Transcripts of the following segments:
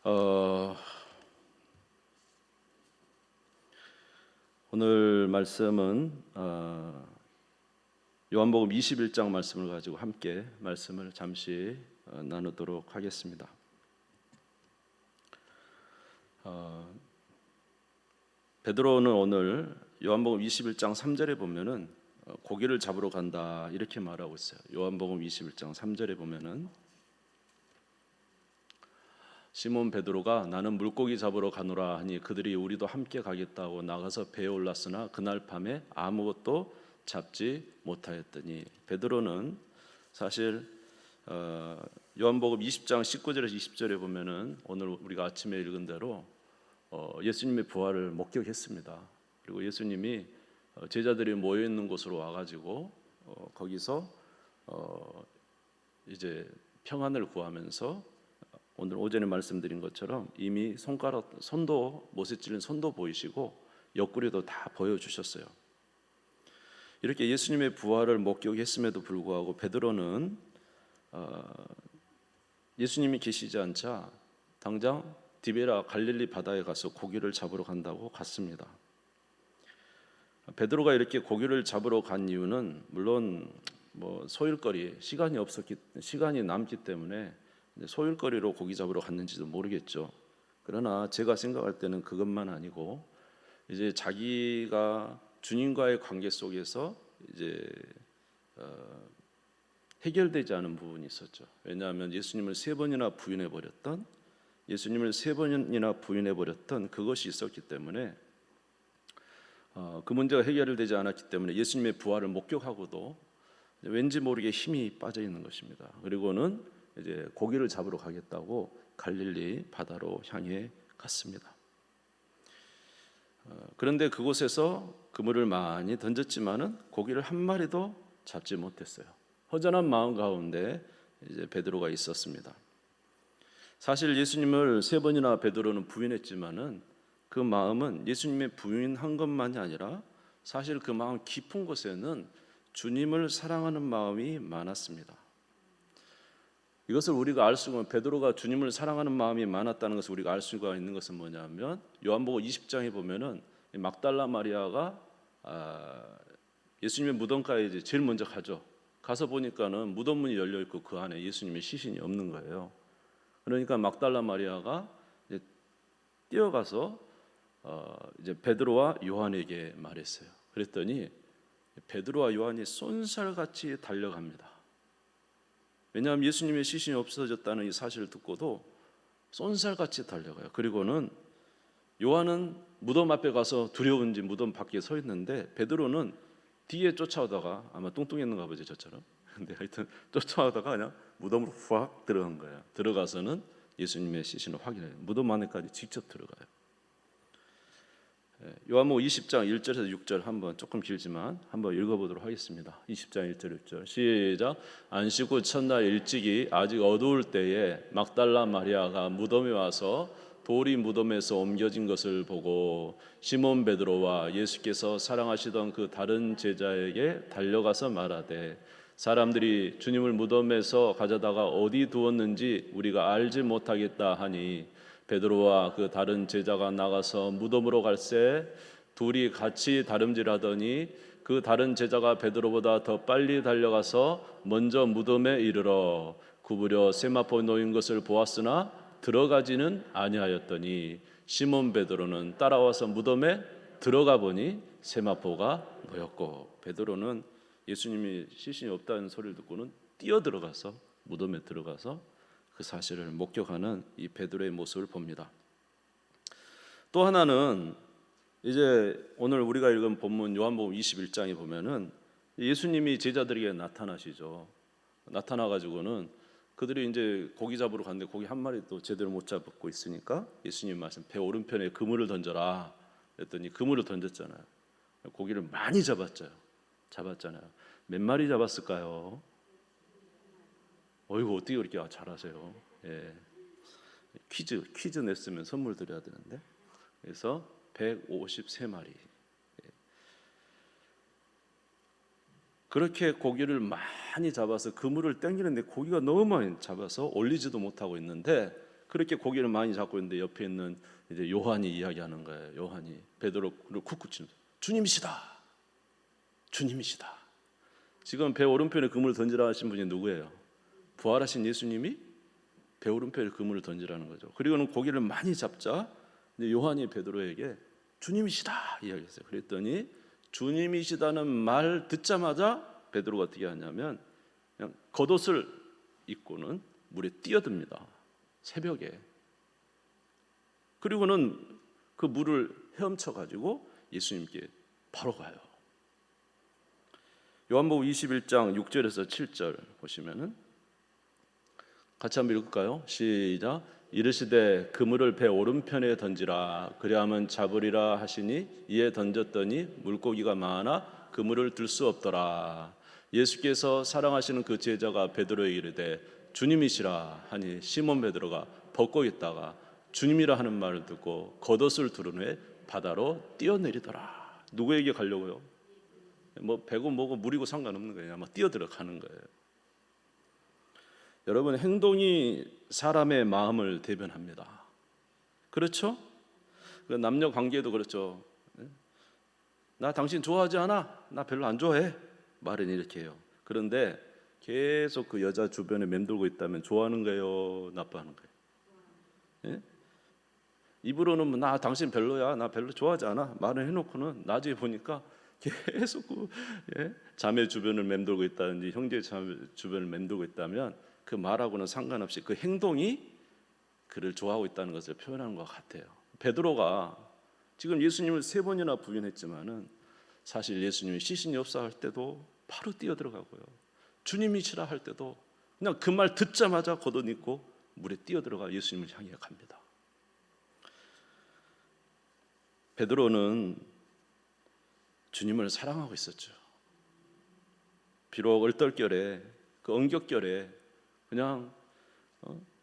어, 오늘 말씀은 요한복음 21장 말씀을 가지고 함께 말씀을 잠시 나누도록 하겠습니다. 베드로는 오늘 요한복음 21장 3절에 보면은 고기를 잡으러 간다 이렇게 말하고 있어요. 요한복음 21장 3절에 보면은 시몬 베드로가 나는 물고기 잡으러 가노라 하니 그들이 우리도 함께 가겠다고 나가서 배에 올랐으나 그날 밤에 아무것도 잡지 못하였더니, 베드로는 사실 요한복음 20장 19절에서 20절에 보면은 오늘 우리가 아침에 읽은 대로 예수님의 부활을 목격했습니다. 그리고 예수님이 제자들이 모여 있는 곳으로 와가지고 거기서 이제 평안을 구하면서 오늘 오전에 말씀드린 것처럼 이미 손도 못에 찔린 손도 보이시고 옆구리도 다 보여주셨어요. 이렇게 예수님의 부활을 목격했음에도 불구하고 베드로는 예수님이 계시지 않자 당장 디베라 갈릴리 바다에 가서 고기를 잡으러 간다고 갔습니다. 베드로가 이렇게 고기를 잡으러 간 이유는 물론 소일거리 시간이 남기 때문에 소일거리로 고기 잡으러 갔는지도 모르겠죠. 그러나 제가 생각할 때는 그것만 아니고 이제 자기가 주님과의 관계 속에서 이제 해결되지 않은 부분이 있었죠. 왜냐하면 예수님을 세 번이나 부인해 버렸던 그것이 있었기 때문에 그 문제가 해결되지 않았기 때문에 예수님의 부활을 목격하고도 왠지 모르게 힘이 빠져 있는 것입니다. 그리고는 이제 고기를 잡으러 가겠다고 갈릴리 바다로 향해 갔습니다. 그런데 그곳에서 그물을 많이 던졌지만은 고기를 한 마리도 잡지 못했어요. 허전한 마음 가운데 이제 베드로가 있었습니다. 사실 예수님을 세 번이나 베드로는 부인했지만은 그 마음은 예수님의 부인한 것만이 아니라 사실 그 마음 깊은 곳에는 주님을 사랑하는 마음이 많았습니다. 이것을 우리가 알 수가, 베드로가 주님을 사랑하는 마음이 많았다는 것을 우리가 알 수가 있는 것은 뭐냐면 요한복음 20장에 보면은 막달라 마리아가 예수님의 무덤가에 이제 제일 먼저 가죠. 가서 보니까는 무덤 문이 열려 있고 그 안에 예수님의 시신이 없는 거예요. 그러니까 막달라 마리아가 이제 뛰어가서 이제 베드로와 요한에게 말했어요. 그랬더니 베드로와 요한이 쏜살같이 달려갑니다. 왜냐하면 예수님의 시신이 없어졌다는 이 사실을 듣고도 쏜살같이 달려가요. 그리고는 요한은 무덤 앞에 가서 두려운지 무덤 밖에 서 있는데 베드로는 뒤에 쫓아오다가 아마 뚱뚱했는가 보죠, 저처럼. 근데 하여튼 쫓아오다가 그냥 무덤으로 후악 들어간 거예요. 들어가서는 예수님의 시신을 확인해요. 무덤 안에까지 직접 들어가요. 요한복음 20장 1절에서 6절 한번 조금 길지만 한번 읽어보도록 하겠습니다. 20장 1절 6절 시작. 안식 후 첫날 일찍이 아직 어두울 때에 막달라 마리아가 무덤에 와서 돌이 무덤에서 옮겨진 것을 보고 시몬 베드로와 예수께서 사랑하시던 그 다른 제자에게 달려가서 말하되 사람들이 주님을 무덤에서 가져다가 어디 두었는지 우리가 알지 못하겠다 하니 베드로와 그 다른 제자가 나가서 무덤으로 갈새 둘이 같이 다름질하더니 그 다른 제자가 베드로보다 더 빨리 달려가서 먼저 무덤에 이르러 구부려 세마포 놓인 것을 보았으나 들어가지는 아니하였더니 시몬 베드로는 따라와서 무덤에 들어가 보니 세마포가 놓였고, 베드로는 예수님이 시신이 없다는 소리를 듣고는 뛰어 들어가서 무덤에 들어가서 그 사실을 목격하는 이 베드로의 모습을 봅니다. 또 하나는 이제 오늘 우리가 읽은 본문 요한복음 21장에 보면은 예수님이 제자들에게 나타나시죠. 나타나가지고는 그들이 이제 고기 잡으러 갔는데 고기 한 마리도 제대로 못 잡고 있으니까 예수님 말씀 배 오른편에 그물을 던져라 그랬더니 그물을 던졌잖아요. 고기를 많이 잡았잖아요. 몇 마리 잡았을까요? 어이구, 어떻게 그렇게 잘하세요? 예. 퀴즈 냈으면 선물 드려야 되는데. 그래서 153마리. 예. 그렇게 고기를 많이 잡아서 그물을 당기는데 고기가 너무 많이 잡아서 올리지도 못하고 있는데 그렇게 고기를 많이 잡고 있는데 옆에 있는 이제 요한이 이야기하는 거예요. 요한이 베드로를 쿡쿡 치면서 주님이시다, 주님이시다. 지금 배 오른편에 그물을 던지라 하신 분이 누구예요? 부활하신 예수님이 배 오른편에 그물을 던지라는 거죠. 그리고는 고기를 많이 잡자 이제 요한이 베드로에게 주님이시다 이야기했어요. 그랬더니 주님이시다는 말 듣자마자 베드로가 어떻게 하냐면 그냥 겉옷을 입고는 물에 뛰어듭니다. 새벽에. 그리고는 그 물을 헤엄쳐 가지고 예수님께 바로 가요. 요한복음 21장 6절에서 7절 보시면은 같이 한번 읽을까요? 시작. 이르시되 그물을 배 오른편에 던지라 그리하면 잡으리라 하시니 이에 던졌더니 물고기가 많아 그물을 들 수 없더라. 예수께서 사랑하시는 그 제자가 베드로에게 이르되 주님이시라 하니 시몬 베드로가 벗고 있다가 주님이라 하는 말을 듣고 겉옷을 두른 후에 바다로 뛰어내리더라. 누구에게 가려고요? 뭐 배고 뭐고 물이고 상관없는 거예요. 아마 뛰어들어가는 거예요. 여러분, 행동이 사람의 마음을 대변합니다. 그렇죠? 남녀 관계도 그렇죠. 나 당신 좋아하지 않아? 나 별로 안 좋아해. 말은 이렇게 해요. 그런데 계속 그 여자 주변에 맴돌고 있다면 좋아하는 거예요? 나빠하는 거예요? 예? 입으로는 나 당신 별로야, 나 별로 좋아하지 않아 말을 해놓고는 나중에 보니까 계속 자매 주변을 맴돌고 있다든지 형제 자매 주변을 맴돌고 있다면 그 말하고는 상관없이 그 행동이 그를 좋아하고 있다는 것을 표현하는 것 같아요. 베드로가 지금 예수님을 3번이나 부인했지만은 사실 예수님이 시신이 없어 할 때도 바로 뛰어들어가고요. 주님이시라 할 때도 그냥 그 말 듣자마자 걷어입고 입고 물에 뛰어들어가 예수님을 향해 갑니다. 베드로는 주님을 사랑하고 있었죠. 비록 얼떨결에 그 엉겹결에 그냥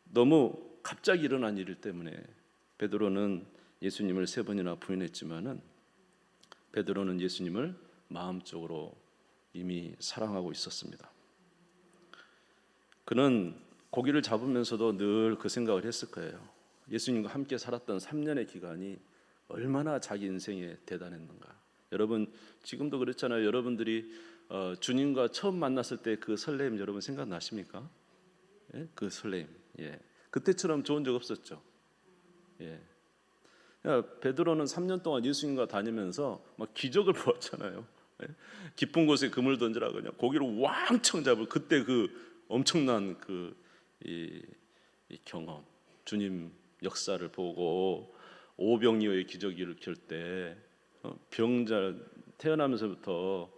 너무 갑자기 일어난 일 때문에 베드로는 예수님을 3번이나 부인했지만은 베드로는 예수님을 마음적으로 이미 사랑하고 있었습니다. 그는 고기를 잡으면서도 늘 그 생각을 했을 거예요. 예수님과 함께 살았던 3년의 기간이 얼마나 자기 인생에 대단했는가. 여러분 지금도 그렇잖아요. 여러분들이 주님과 처음 만났을 때 그 설렘 여러분 생각나십니까? 예? 그 설렘. 예. 그때처럼 좋은 적 없었죠. 예. 베드로는 3년 동안 예수님과 다니면서 막 기적을 보았잖아요. 예? 깊은 곳에 그물 던지라 그냥 고기를 왕창 잡을 그때 그 엄청난 이 경험, 주님 역사를 보고 오병이어의 기적을 일으킬 때 병자 태어나면서부터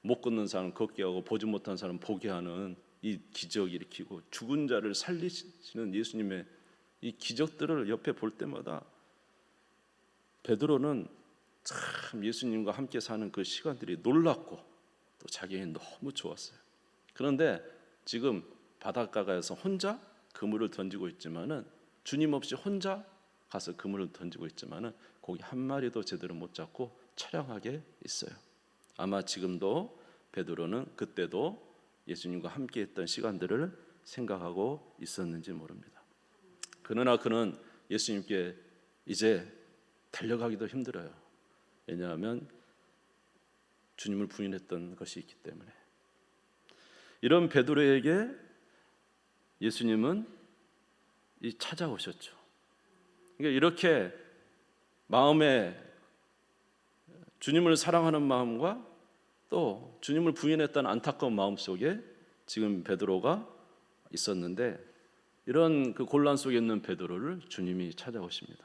못 걷는 사람 걷게 하고 보지 못한 사람 보게 하는 이 기적을 일으키고 죽은 자를 살리시는 예수님의 이 기적들을 옆에 볼 때마다 베드로는 참 예수님과 함께 사는 그 시간들이 놀랍고 또 자기에게 너무 좋았어요. 그런데 지금 바닷가에서 혼자 그물을 던지고 있지만은 주님 없이 혼자 가서 그물을 던지고 있지만은 고기 한 마리도 제대로 못 잡고 처량하게 있어요. 아마 지금도 베드로는 그때도 예수님과 함께 했던 시간들을 생각하고 있었는지 모릅니다. 그러나 그는 예수님께 이제 달려가기도 힘들어요. 왜냐하면 주님을 부인했던 것이 있기 때문에. 이런 베드로에게 예수님은 찾아오셨죠. 그러니까 이렇게 마음에 주님을 사랑하는 마음과 또 주님을 부인했던 안타까운 마음 속에 지금 베드로가 있었는데 이런 그 곤란 속에 있는 베드로를 주님이 찾아오십니다.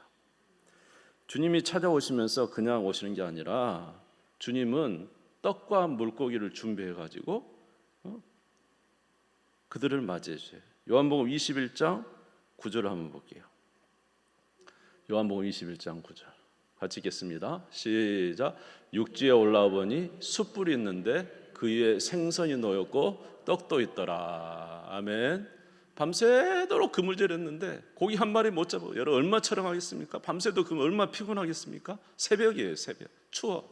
주님이 찾아오시면서 그냥 오시는 게 아니라 주님은 떡과 물고기를 준비해 가지고 그들을 맞이해 주세요. 요한복음 21장 9절을 한번 볼게요. 요한복음 21장 9절 같이 읽겠습니다. 시작. 육지에 올라와 보니 숯불이 있는데 그 위에 생선이 놓였고 떡도 있더라. 아멘. 밤새도록 그물질했는데 고기 한 마리 못 잡아. 여러분 얼마 촬영하겠습니까? 밤새도 그 얼마 피곤하겠습니까? 새벽이에요. 새벽. 추워.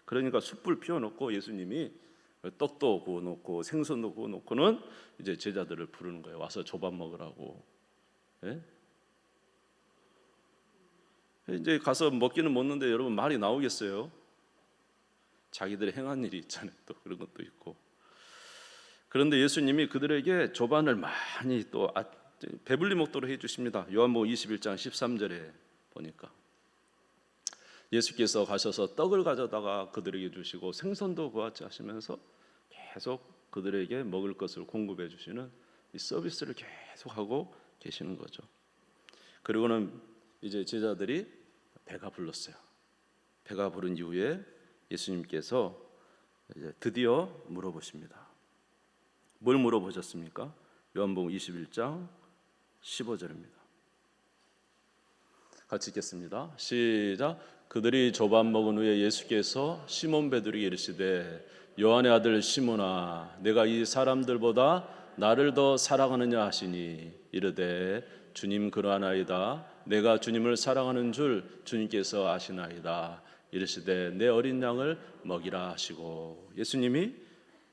그러니까 숯불 피워놓고 예수님이 떡도 구워놓고 생선도 구워놓고는 이제 제자들을 부르는 거예요. 와서 조밥 먹으라고. 예? 이제 가서 먹기는 먹는데 여러분 말이 나오겠어요? 자기들이 행한 일이 있잖아요. 또 그런 것도 있고. 그런데 예수님이 그들에게 조반을 많이 또 배불리 먹도록 해주십니다. 요한복음 21장 13절에 보니까 예수께서 가셔서 떡을 가져다가 그들에게 주시고 생선도 그같이 하시면서 계속 그들에게 먹을 것을 공급해 주시는 이 서비스를 계속 하고 계시는 거죠. 그리고는 이제 제자들이 배가 불렀어요. 배가 부른 이후에 예수님께서 이제 드디어 물어보십니다. 뭘 물어보셨습니까? 요한복음 21장 15절입니다. 같이 읽겠습니다. 시작. 그들이 조반 먹은 후에 예수께서 시몬 베드로에게 이르시되 요한의 아들 시몬아 내가 이 사람들보다 나를 더 사랑하느냐 하시니 이르되 주님 그러하나이다. 내가 주님을 사랑하는 줄 주님께서 아시나이다. 이르시되 내 어린 양을 먹이라 하시고 예수님이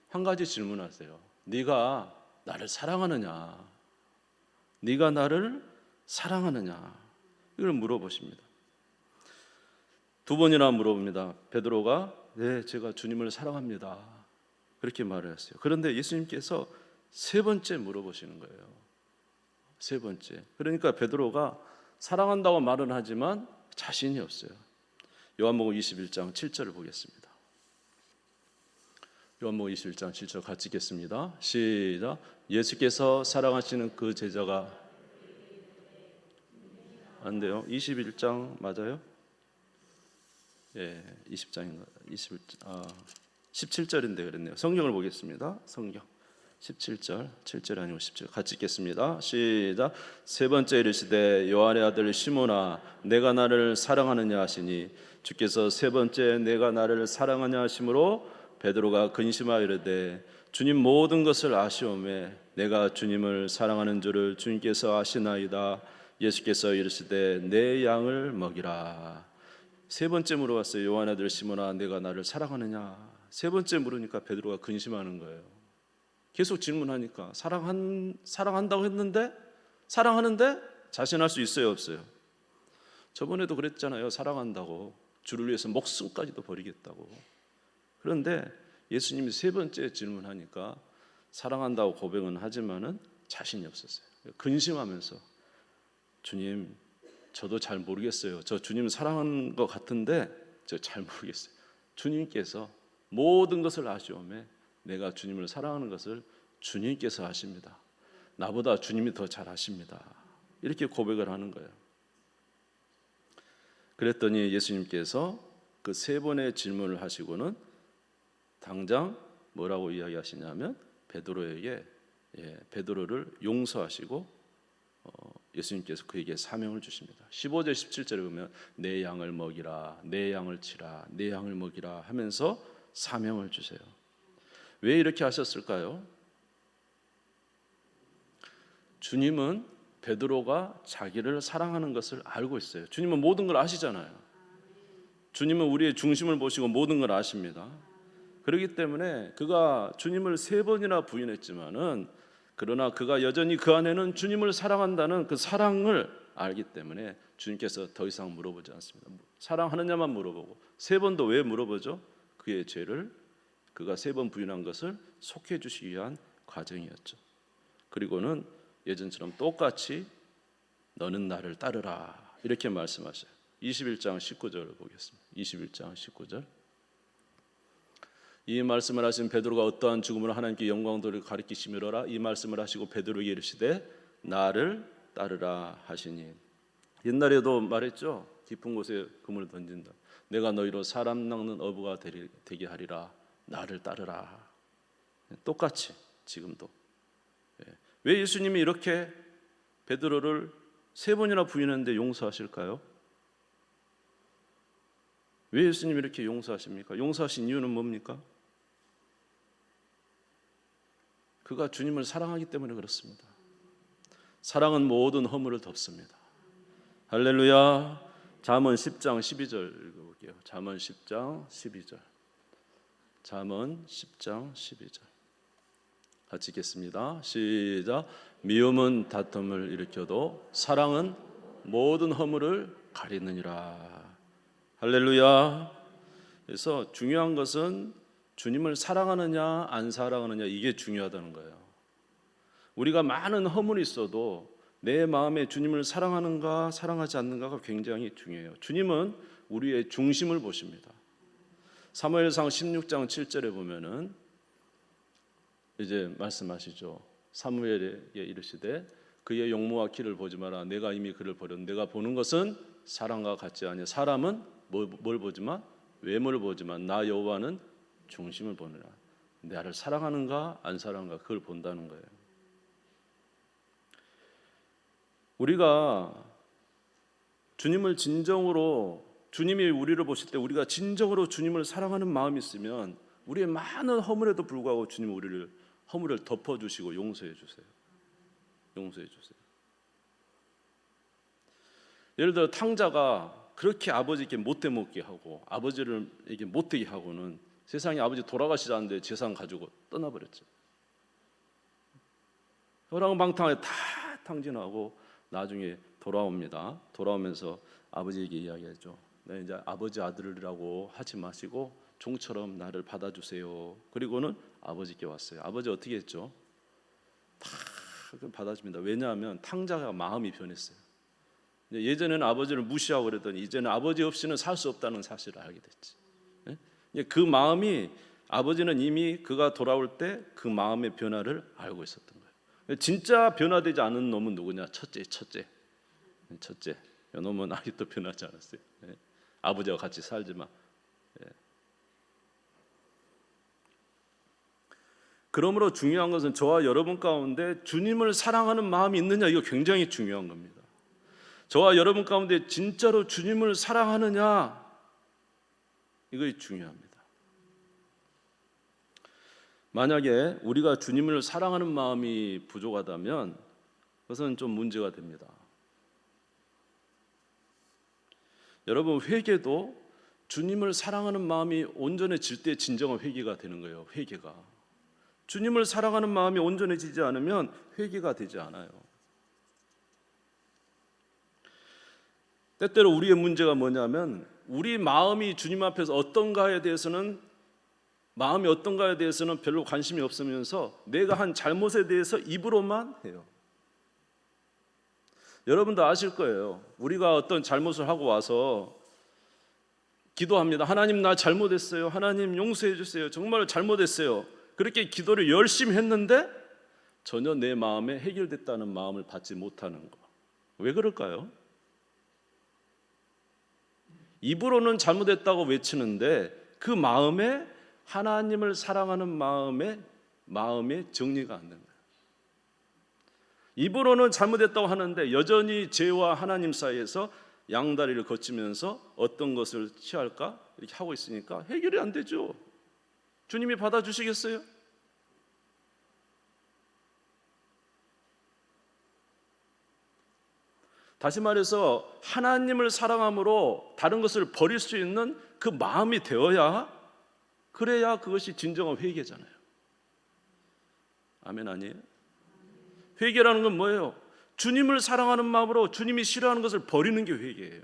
한 가지 질문하세요. 네가 나를 사랑하느냐? 네가 나를 사랑하느냐? 이걸 물어보십니다. 두 번이나 물어봅니다. 베드로가 네, 제가 주님을 사랑합니다. 그렇게 말을 했어요. 그런데 예수님께서 세 번째 물어보시는 거예요. 세 번째. 그러니까 베드로가 사랑한다고 말은 하지만 자신이 없어요. 요한복음 21장 7절을 보겠습니다. 요한복음 21장 7절 같이 읽겠습니다. 시작. 예수께서 사랑하시는 그 제자가 안 돼요. 21장 맞아요? 예, 20장인가? 17절인데 그랬네요. 성경을 보겠습니다. 성경 17절, 7절 아니고 10절 같이 읽겠습니다. 시작. 세 번째 이르시되 요한의 아들 시몬아 내가 나를 사랑하느냐 하시니 주께서 세 번째 내가 나를 사랑하냐 하심으로 베드로가 근심하여 이르되 주님 모든 것을 아시오매 내가 주님을 사랑하는 줄을 주님께서 아시나이다. 예수께서 이르시되 내 양을 먹이라. 세 번째 물어봤어요. 요한의 아들 시몬아 내가 나를 사랑하느냐. 세 번째 물으니까 베드로가 근심하는 거예요. 계속 질문하니까 사랑한다고 했는데 사랑하는데 자신할 수 있어요 없어요? 저번에도 그랬잖아요. 사랑한다고 주를 위해서 목숨까지도 버리겠다고. 그런데 예수님이 세 번째 질문하니까 사랑한다고 고백은 하지만은 자신이 없었어요. 근심하면서 주님 저도 잘 모르겠어요. 저 주님 사랑하는 것 같은데 저 잘 모르겠어요. 주님께서 모든 것을 아시오매 내가 주님을 사랑하는 것을 주님께서 아십니다. 나보다 주님이 더 잘 아십니다. 이렇게 고백을 하는 거예요. 그랬더니 예수님께서 그 세 번의 질문을 하시고는 당장 뭐라고 이야기하시냐면 베드로에게 베드로를 용서하시고 예수님께서 그에게 사명을 주십니다. 15절 17절에 보면 내 양을 먹이라 내 양을 치라 내 양을 먹이라 하면서 사명을 주세요. 왜 이렇게 하셨을까요? 주님은 베드로가 자기를 사랑하는 것을 알고 있어요. 주님은 모든 걸 아시잖아요. 주님은 우리의 중심을 보시고 모든 걸 아십니다. 그렇기 때문에 그가 주님을 세 번이나 부인했지만은 그러나 그가 여전히 그 안에는 주님을 사랑한다는 그 사랑을 알기 때문에 주님께서 더 이상 물어보지 않습니다. 사랑하느냐만 물어보고 세 번도 왜 물어보죠? 그의 죄를 그가 세 번 부인한 것을 속해 주시기 위한 과정이었죠. 그리고는 예전처럼 똑같이 너는 나를 따르라 이렇게 말씀하셔요. 21장 19절을 보겠습니다. 21장 19절. 이 말씀을 하신 베드로가 어떠한 죽음으로 하나님께 영광 돌려 가리키시미로라. 이 말씀을 하시고 베드로에게 이르시되 나를 따르라 하시니. 옛날에도 말했죠. 깊은 곳에 그물을 던진다. 내가 너희로 사람 낚는 어부가 되게 하리라. 나를 따르라. 똑같이 지금도. 왜 예수님이 이렇게 베드로를 세 번이나 부인했는데 용서하실까요? 왜 예수님이 이렇게 용서하십니까? 용서하신 이유는 뭡니까? 그가 주님을 사랑하기 때문에 그렇습니다. 사랑은 모든 허물을 덮습니다. 할렐루야. 잠언 10장 12절 읽어볼게요. 잠언 10장 12절. 잠언 10장 12절. 같이 읽겠습니다. 시작. 미움은 다툼을 일으켜도 사랑은 모든 허물을 가리느니라. 할렐루야. 그래서 중요한 것은 주님을 사랑하느냐 안 사랑하느냐, 이게 중요하다는 거예요. 우리가 많은 허물이 있어도 내 마음에 주님을 사랑하는가 사랑하지 않는가가 굉장히 중요해요. 주님은 우리의 중심을 보십니다. 사무엘상 16장 7절에 보면은 이제 말씀하시죠. 사무엘에게 이르시되 그의 용모와 키를 보지 마라. 내가 이미 그를 버렸는데 내가 보는 것은 사람과 같지 아니하. 사람은 뭘 보지만 외모를 보지만 나 여호와는 중심을 보느라. 나를 사랑하는가 안 사랑하는가, 그걸 본다는 거예요. 우리가 주님을 진정으로, 주님이 우리를 보실 때 우리가 진정으로 주님을 사랑하는 마음이 있으면 우리의 많은 허물에도 불구하고 주님 우리를 허물을 덮어주시고 용서해 주세요. 용서해 주세요. 예를 들어 탕자가 그렇게 아버지께 못돼 먹게 하고 아버지를 이게 못되게 하고는 세상에 아버지 돌아가시자는데 재산 가지고 떠나버렸죠. 허랑방탕하게 다 탕진하고 나중에 돌아옵니다. 돌아오면서 아버지에게 이야기하죠. 네, 이제 아버지 아들이라고 하지 마시고 종처럼 나를 받아주세요. 그리고는 아버지께 왔어요. 아버지 어떻게 했죠? 다 받아줍니다. 왜냐하면 탕자가 마음이 변했어요. 예전에는 아버지를 무시하고 그랬더니 이제는 아버지 없이는 살 수 없다는 사실을 알게 됐지. 그 마음이, 아버지는 이미 그가 돌아올 때 그 마음의 변화를 알고 있었던 거예요. 진짜 변화되지 않은 놈은 누구냐? 첫째. 이 놈은 아직도 변하지 않았어요. 아버지와 같이 살지만. 그러므로 중요한 것은 저와 여러분 가운데 주님을 사랑하는 마음이 있느냐, 이거 굉장히 중요한 겁니다. 저와 여러분 가운데 진짜로 주님을 사랑하느냐, 이것이 중요합니다. 만약에 우리가 주님을 사랑하는 마음이 부족하다면 그것은 좀 문제가 됩니다. 여러분, 회개도 주님을 사랑하는 마음이 온전해질 때 진정한 회개가 되는 거예요. 회개가. 주님을 사랑하는 마음이 온전해지지 않으면 회개가 되지 않아요. 때때로 우리의 문제가 뭐냐면 우리 마음이 주님 앞에서 어떤가에 대해서는, 마음이 어떤가에 대해서는 별로 관심이 없으면서 내가 한 잘못에 대해서 입으로만 해요. 여러분도 아실 거예요. 우리가 어떤 잘못을 하고 와서 기도합니다. 하나님, 나 잘못했어요. 하나님 용서해 주세요. 정말 잘못했어요. 그렇게 기도를 열심히 했는데 전혀 내 마음에 해결됐다는 마음을 받지 못하는 거. 왜 그럴까요? 입으로는 잘못했다고 외치는데 그 마음에, 하나님을 사랑하는 마음에 정리가 안 된다. 입으로는 잘못했다고 하는데 여전히 죄와 하나님 사이에서 양다리를 거치면서 어떤 것을 취할까 이렇게 하고 있으니까 해결이 안 되죠. 주님이 받아주시겠어요? 다시 말해서 하나님을 사랑함으로 다른 것을 버릴 수 있는 그 마음이 되어야, 그래야 그것이 진정한 회개잖아요. 아멘 아니에요? 회개라는 건 뭐예요? 주님을 사랑하는 마음으로 주님이 싫어하는 것을 버리는 게 회개예요.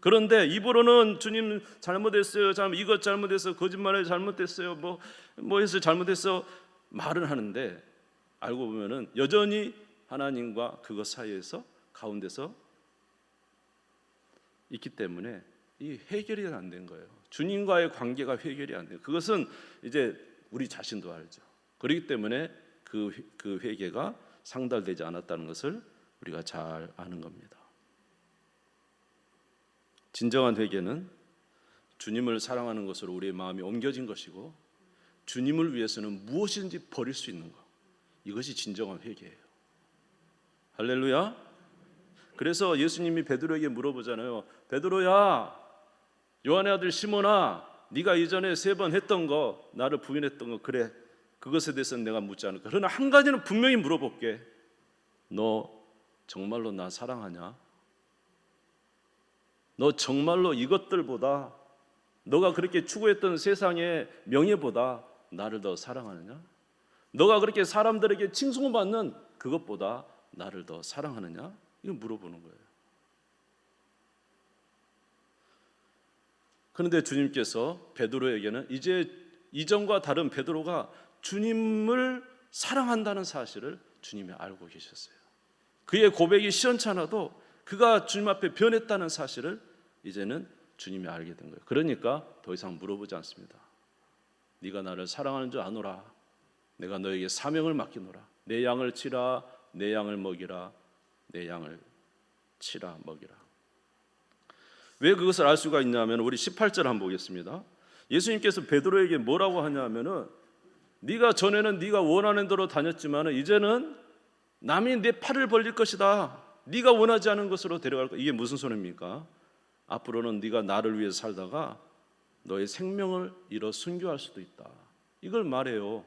그런데 입으로는 주님 잘못했어요, 이것 잘못했어, 거짓말을 잘못했어요, 뭐 해서 잘못했어 말은 하는데 알고 보면은 여전히 하나님과 그것 사이에서 가운데서 있기 때문에 이 해결이 안 된 거예요. 주님과의 관계가 해결이 안 돼요. 그것은 이제 우리 자신도 알죠. 그렇기 때문에 그 회개가 상달되지 않았다는 것을 우리가 잘 아는 겁니다. 진정한 회개는 주님을 사랑하는 것으로 우리의 마음이 옮겨진 것이고 주님을 위해서는 무엇이든지 버릴 수 있는 것, 이것이 진정한 회개예요. 할렐루야. 그래서 예수님이 베드로에게 물어보잖아요. 베드로야, 요한의 아들 시몬아, 네가 이전에 3번 했던 거, 나를 부인했던 거, 그래, 그것에 대해서는 내가 묻지 않을까. 그러나 한 가지는 분명히 물어볼게. 너 정말로 나 사랑하냐? 너 정말로 이것들보다, 너가 그렇게 추구했던 세상의 명예보다 나를 더 사랑하느냐? 너가 그렇게 사람들에게 칭송받는 그것보다 나를 더 사랑하느냐? 이거 물어보는 거예요. 그런데 주님께서 베드로에게는 이제 이전과 다른 베드로가 주님을 사랑한다는 사실을 주님이 알고 계셨어요. 그의 고백이 시원찮아도 그가 주님 앞에 변했다는 사실을 이제는 주님이 알게 된 거예요. 그러니까 더 이상 물어보지 않습니다. 네가 나를 사랑하는 줄 아노라. 내가 너에게 사명을 맡기노라. 내 양을 치라, 내 양을 먹이라, 내 양을 치라 먹이라. 왜 그것을 알 수가 있냐면 우리 18절 한번 보겠습니다. 예수님께서 베드로에게 뭐라고 하냐면은 네가 전에는 네가 원하는 대로 다녔지만 이제는 남이 내 팔을 벌릴 것이다. 네가 원하지 않은 것으로 데려갈 것. 이게 무슨 소리입니까? 앞으로는 네가 나를 위해 살다가 너의 생명을 잃어 순교할 수도 있다. 이걸 말해요.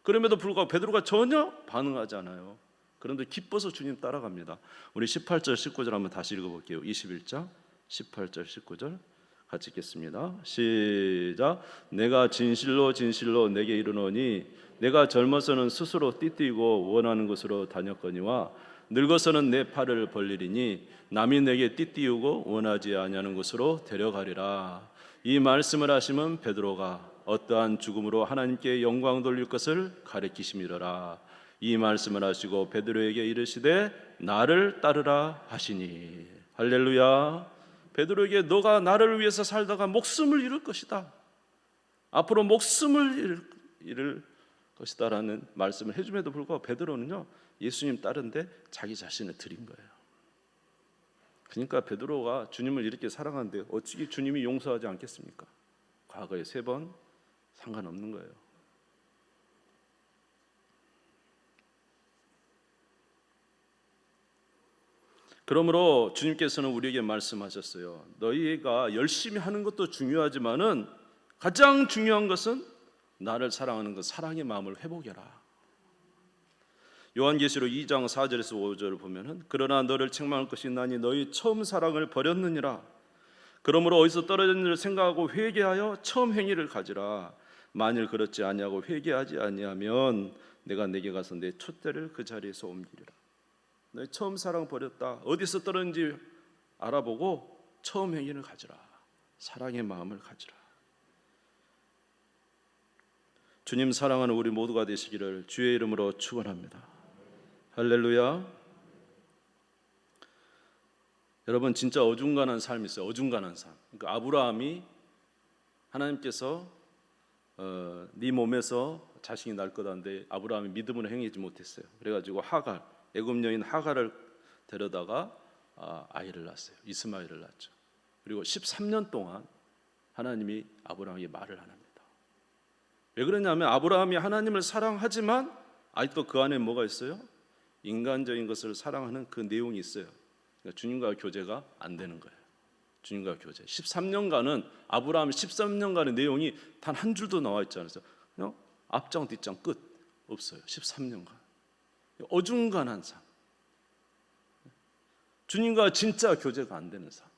그럼에도 불구하고 베드로가 전혀 반응하지 않아요. 그런데 기뻐서 주님 따라갑니다. 우리 18절 19절 한번 다시 읽어볼게요. 21장 18절 19절 같이 읽겠습니다. 시작. 내가 진실로 진실로 내게 이르노니 내가 젊어서는 스스로 띠띠고 원하는 곳으로 다녔거니와 늙어서는 내 팔을 벌리리니 남이 내게 띠띠우고 원하지 아니하는 곳으로 데려가리라. 이 말씀을 하시면 베드로가 어떠한 죽음으로 하나님께 영광 돌릴 것을 가리키심이더라. 이 말씀을 하시고 베드로에게 이르시되 나를 따르라 하시니. 할렐루야. 베드로에게 너가 나를 위해서 살다가 목숨을 잃을 것이다. 앞으로 목숨을 잃을 것이다 라는 말씀을 해줌에도 불구하고 베드로는요 예수님 따른데 자기 자신을 드린 거예요. 그러니까 베드로가 주님을 이렇게 사랑하는데 어찌 주님이 용서하지 않겠습니까? 과거에 3번 상관없는 거예요. 그러므로 주님께서는 우리에게 말씀하셨어요. 너희가 열심히 하는 것도 중요하지만은 가장 중요한 것은 나를 사랑하는 것, 사랑의 마음을 회복해라. 요한계시록 2장 4절에서 5절을 보면은 그러나 너를 책망할 것이 나니 너희 처음 사랑을 버렸느니라. 그러므로 어디서 떨어졌는지를 생각하고 회개하여 처음 행위를 가지라. 만일 그렇지 아니하고 회개하지 아니하면 내가 내게 가서 내 촛대를 그 자리에서 옮기리라. 너희 처음 사랑 버렸다. 어디서 떨어졌는지 알아보고 처음 행위를 가지라. 사랑의 마음을 가지라. 주님 사랑하는 우리 모두가 되시기를 주의 이름으로 축원합니다. 할렐루야. 여러분 진짜 어중간한 삶이 있어요. 어중간한 삶. 그러니까 아브라함이 하나님께서 네 몸에서 자식이 날 거다는데 아브라함이 믿음으로 행하지 못했어요. 그래가지고 하갈 애굽 여인 하갈을 데려다가 아이를 낳았어요. 이스마엘을 낳았죠. 그리고 13년 동안 하나님이 아브라함에게 말을 안 합니다. 왜 그러냐면 아브라함이 하나님을 사랑하지만 아직도 그 안에 뭐가 있어요? 인간적인 것을 사랑하는 그 내용이 있어요. 그러니까 주님과 교제가 안 되는 거예요. 주님과 교제. 13년간은 아브라함 13년간의 내용이 단 한 줄도 나와 있지 않았어요. 그냥 앞장 뒷장 끝 없어요. 13년간. 어중간한 삶. 주님과 진짜 교제가 안 되는 삶.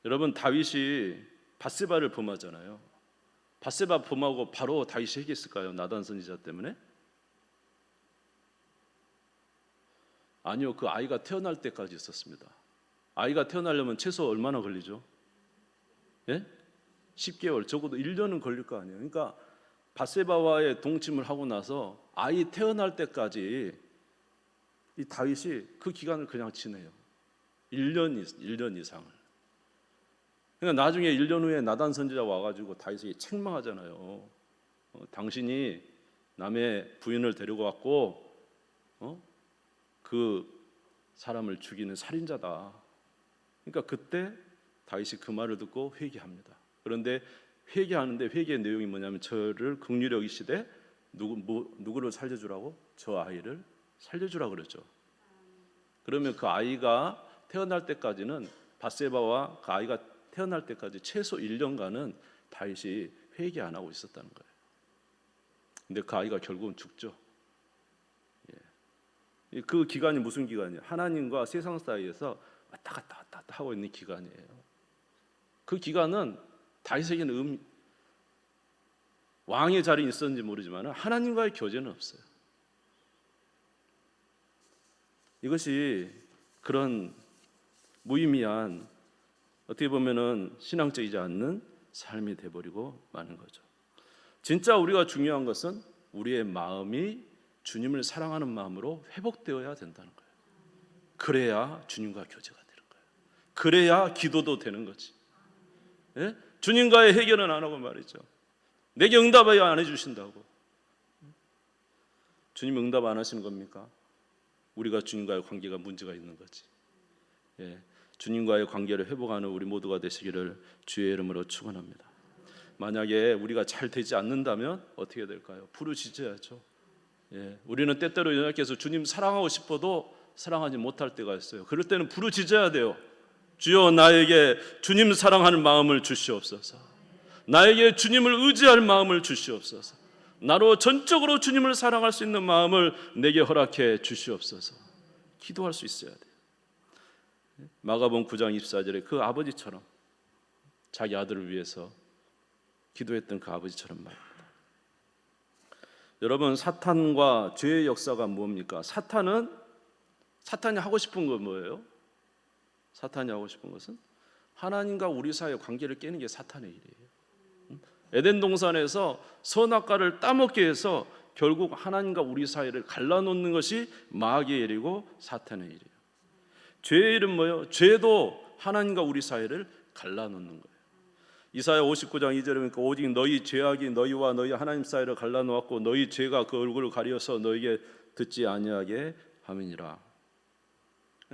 여러분 다윗이 밧세바를 범하잖아요. 밧세바 범하고 바로 다윗이 회개했을까요? 나단 선지자 때문에? 아니요. 그 아이가 태어날 때까지 있었습니다. 아이가 태어나려면 최소 얼마나 걸리죠? 예? 10개월, 적어도 1년은 걸릴 거 아니에요. 그러니까 밧세바와의 동침을 하고 나서 아이 태어날 때까지 이 다윗이 그 기간을 그냥 지내요. 1년 이상을. 그러니까 나중에 1년 후에 나단 선지자가 와가지고 다윗에게 책망하잖아요. 당신이 남의 부인을 데리고 왔고 그 사람을 죽이는 살인자다. 그러니까 그때 다윗이 그 말을 듣고 회개합니다. 그런데 회개하는데 회개의 내용이 뭐냐면 저를 긍휼히 여기시되 누구를 살려주라고? 저 아이를 살려주라고 그랬죠. 그러면 그 아이가 태어날 때까지는 밧세바와 그 아이가 태어날 때까지 최소 1년간은 다윗이 회개 안 하고 있었다는 거예요. 근데 그 아이가 결국은 죽죠. 그 기간이 무슨 기간이에요? 하나님과 세상 사이에서 왔다 갔다 하고 있는 기간이에요. 그 기간은 다윗에게는 왕의 자리에 있었는지 모르지만 하나님과의 교제는 없어요. 이것이 그런 무의미한, 어떻게 보면은 신앙적이지 않는 삶이 돼버리고 마는 거죠. 진짜 우리가 중요한 것은 우리의 마음이 주님을 사랑하는 마음으로 회복되어야 된다는 거예요. 그래야 주님과 교제가 되는 거예요. 그래야 기도도 되는 거지. 예? 주님과의 해결은 안 하고 말이죠. 내게 응답을 안 해주신다고. 주님 응답 안 하시는 겁니까? 우리가 주님과의 관계가 문제가 있는 거지. 예. 주님과의 관계를 회복하는 우리 모두가 되시기를 주의 이름으로 축원합니다. 만약에 우리가 잘 되지 않는다면 어떻게 될까요? 부르짖어야죠. 예. 우리는 때때로 연약해서 주님 사랑하고 싶어도 사랑하지 못할 때가 있어요. 그럴 때는 부르짖어야 돼요. 주여, 나에게 주님 사랑하는 마음을 주시옵소서. 나에게 주님을 의지할 마음을 주시옵소서. 나로 전적으로 주님을 사랑할 수 있는 마음을 내게 허락해 주시옵소서. 기도할 수 있어야 돼요. 마가복음 9장 24절에 그 아버지처럼, 자기 아들을 위해서 기도했던 그 아버지처럼 말입니다. 여러분, 사탄과 죄의 역사가 뭡니까? 사탄이 하고 싶은 건 뭐예요? 사탄이 하고 싶은 것은 하나님과 우리 사이의 관계를 깨는 게 사탄의 일이에요. 에덴 동산에서 선악과를 따먹게 해서 결국 하나님과 우리 사이를 갈라놓는 것이 마귀의 일이고 사탄의 일이에요. 죄의 일은 뭐예요? 죄도 하나님과 우리 사이를 갈라놓는 거예요. 이사야 59장 2절에 보니까 오직 너희 죄악이 너희와 너희 하나님 사이를 갈라놓았고 너희 죄가 그 얼굴을 가려서 너희에게 듣지 아니하게 함이니라.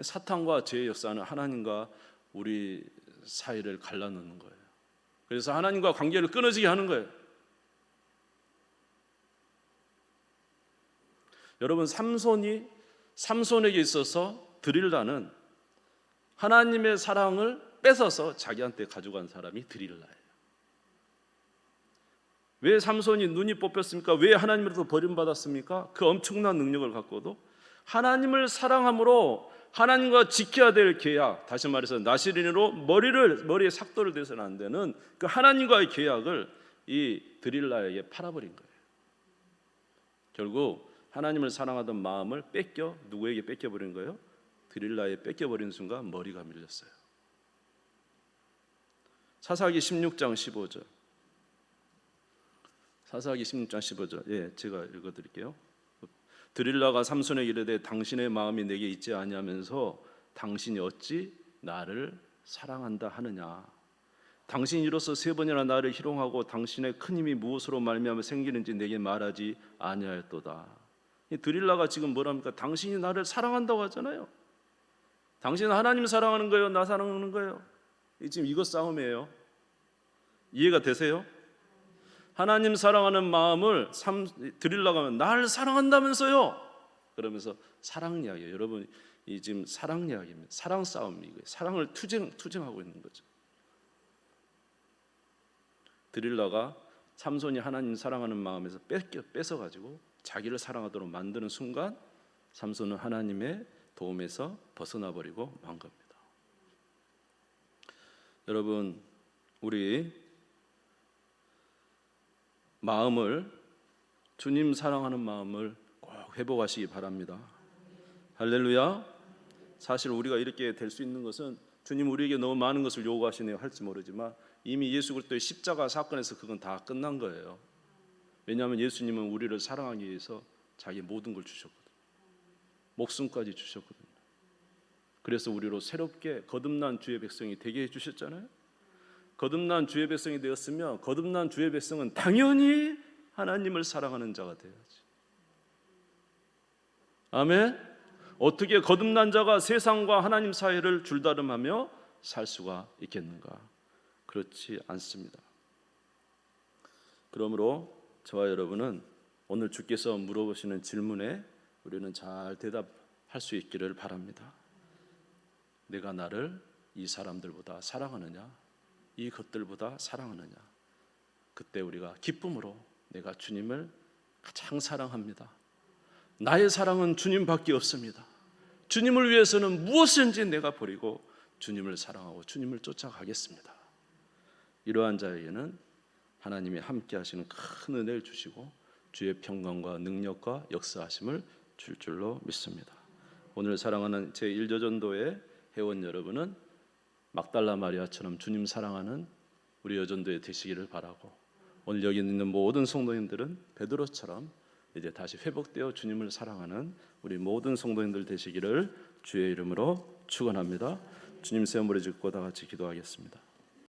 사탄과 죄의 역사는 하나님과 우리 사이를 갈라놓는 거예요. 그래서 하나님과 관계를 끊어지게 하는 거예요. 여러분, 삼손에게 있어서 드릴라는 하나님의 사랑을 뺏어서 자기한테 가져간 사람이 드릴라예요. 왜 삼손이 눈이 뽑혔습니까? 왜 하나님으로부터 버림받았습니까? 그 엄청난 능력을 갖고도 하나님을 사랑함으로 하나님과 지켜야 될 계약, 다시 말해서 나시린으로 머리에 삭도를 대서는 안 되는 그 하나님과의 계약을 이 드릴라에게 팔아버린 거예요. 결국 하나님을 사랑하던 마음을 누구에게 뺏겨버린 거예요? 드릴라에 뺏겨버린 순간 머리가 밀렸어요. 사사기 16장 15절. 사사기 16장 15절. 예, 제가 읽어드릴게요. 드릴라가 삼손에게 이르되 당신의 마음이 내게 있지 아니하면서 당신이 어찌 나를 사랑한다 하느냐. 당신이 이로써 3번이나 나를 희롱하고 당신의 큰 힘이 무엇으로 말미암아 생기는지 내게 말하지 아니하였도다. 이 드릴라가 지금 뭐랍니까? 당신이 나를 사랑한다고 하잖아요. 당신은 하나님 사랑하는 거예요? 나 사랑하는 거예요? 지금 이거 싸움이에요. 이해가 되세요? 하나님 사랑하는 마음을 드릴라고 하면 날 사랑한다면서요? 그러면서 사랑 이야기예요. 여러분, 이 지금 사랑 이야기입니다. 사랑 싸움이고요. 사랑을 투쟁하고 있는 거죠. 드릴라가 삼손이 하나님 사랑하는 마음에서 뺏어가지고 자기를 사랑하도록 만드는 순간 삼손은 하나님의 도움에서 벗어나 버리고 만 겁니다. 여러분, 우리 마음을, 주님 사랑하는 마음을 꼭 회복하시기 바랍니다. 할렐루야. 사실 우리가 이렇게 될 수 있는 것은 주님 우리에게 너무 많은 것을 요구하시네요 할지 모르지만 이미 예수 그리스도의 십자가 사건에서 그건 다 끝난 거예요. 왜냐하면 예수님은 우리를 사랑하기 위해서 자기 모든 걸 주셨거든요. 목숨까지 주셨거든요. 그래서 우리로 새롭게 거듭난 주의 백성이 되게 해주셨잖아요. 거듭난 주의 백성이 되었으면 거듭난 주의 백성은 당연히 하나님을 사랑하는 자가 되어야지. 아멘. 어떻게 거듭난 자가 세상과 하나님 사이를 줄다름하며 살 수가 있겠는가? 그렇지 않습니다. 그러므로 저와 여러분은 오늘 주께서 물어보시는 질문에 우리는 잘 대답할 수 있기를 바랍니다. 내가 나를 이 사람들보다 사랑하느냐? 이 것들보다 사랑하느냐? 그때 우리가 기쁨으로 내가 주님을 가장 사랑합니다. 나의 사랑은 주님밖에 없습니다. 주님을 위해서는 무엇인지 내가 버리고 주님을 사랑하고 주님을 쫓아가겠습니다. 이러한 자에게는 하나님이 함께 하시는 큰 은혜를 주시고 주의 평강과 능력과 역사하심을 줄 줄로 믿습니다. 오늘 사랑하는 제1여전도의 회원 여러분은 막달라 마리아처럼 주님 사랑하는 우리 여전도에 되시기를 바라고, 오늘 여기 있는 모든 성도님들은 베드로처럼 이제 다시 회복되어 주님을 사랑하는 우리 모든 성도님들 되시기를 주의 이름으로 축원합니다. 주님 세 무릎 짓고 다 같이 기도하겠습니다.